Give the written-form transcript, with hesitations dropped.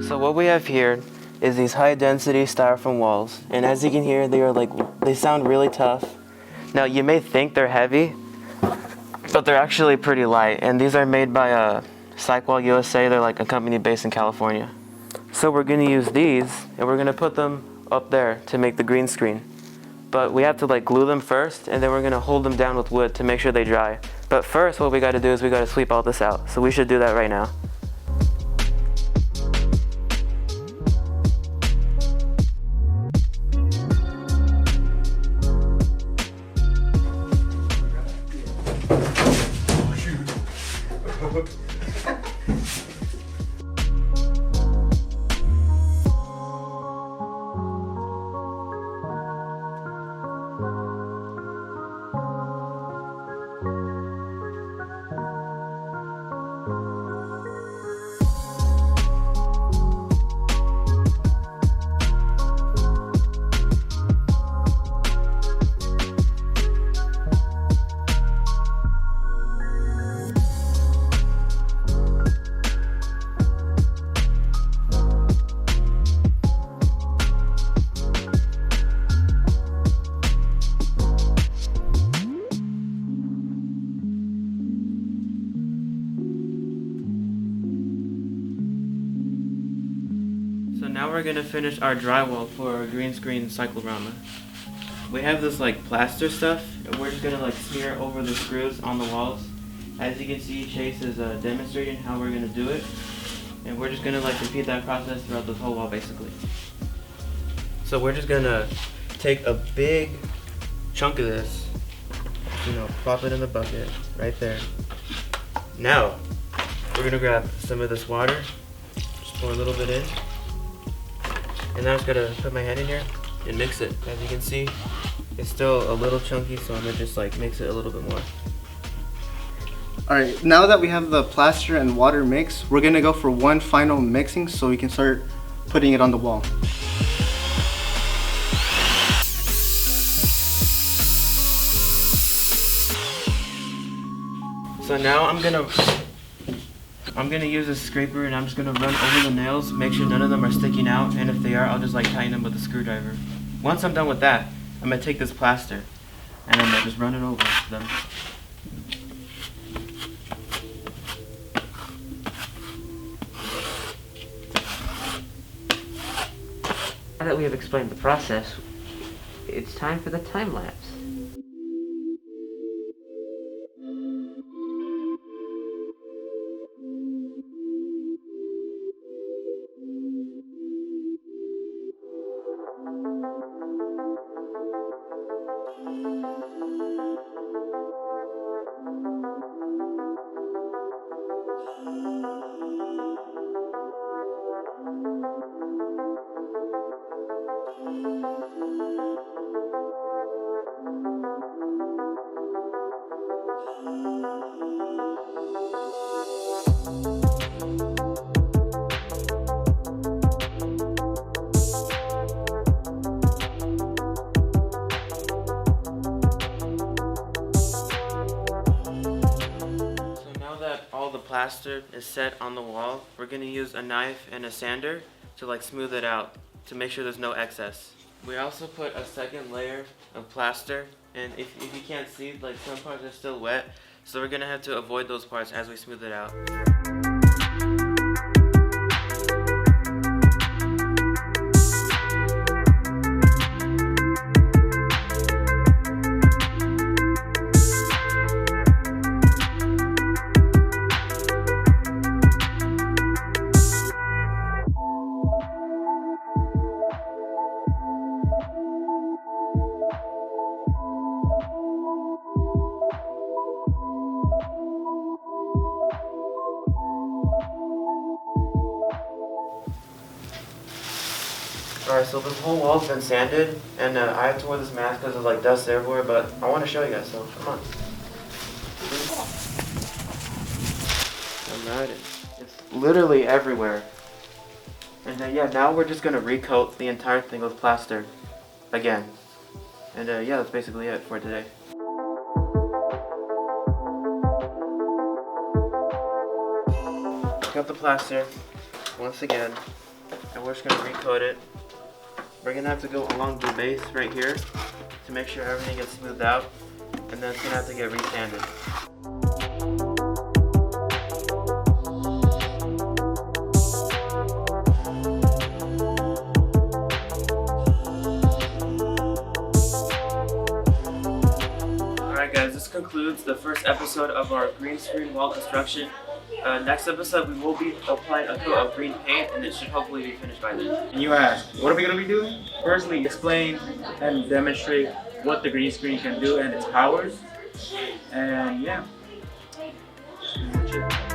So what we have here is these high density styrofoam walls, and as you can hear, they sound really tough. Now you may think they're heavy, but they're actually pretty light, and these are made by Cycwall USA. They're like a company based in California. So we're going to use these, and we're going to put them up there to make the green screen. But we have to like glue them first, and then we're going to hold them down with wood to make sure they dry. But first what we got to do is we got to sweep all this out. So we should do that right now. So now we're gonna finish our drywall for our green screen cyclorama. We have this like plaster stuff, and we're just gonna like smear over the screws on the walls. As you can see, Chase is demonstrating how we're gonna do it, and we're just gonna like repeat that process throughout the whole wall basically. So we're just gonna take a big chunk of this, plop it in the bucket right there. Now we're gonna grab some of this water, just pour a little bit in. And now I'm just gonna put my hand in here and mix it. As you can see, it's still a little chunky, so I'm gonna just like mix it a little bit more. Alright, now that we have the plaster and water mix, we're gonna go for one final mixing so we can start putting it on the wall. So now I'm gonna use a scraper, and I'm just gonna run over the nails, make sure none of them are sticking out, and if they are, I'll just like tighten them with a screwdriver. Once I'm done with that, I'm gonna take this plaster and I'm gonna just run it over them. Now that we have explained the process, it's time for the time lapse. All the plaster is set on the wall, we're going to use a knife and a sander to like smooth it out to make sure there's no excess. We also put a second layer of plaster, and if you can't see, like some parts are still wet, so we're going to have to avoid those parts as we smooth it out. Alright, so this whole wall's been sanded, and I have to wear this mask because there's like dust everywhere, but I want to show you guys, so come on. Alright, it's literally everywhere. And yeah, now we're just going to recoat the entire thing with plaster again. And yeah, that's basically it for today. Got the plaster once again. and we're just gonna recoat it. We're gonna have to go along the base right here to make sure everything gets smoothed out, and then it's gonna have to get resanded. Alright guys, this concludes the first episode of our green screen wall construction. Next episode we will be applying a coat of green paint, and it should hopefully be finished by then. And you ask, what are we going to be doing? Firstly, explain and demonstrate what the green screen can do and its powers. And yeah, that's pretty much it.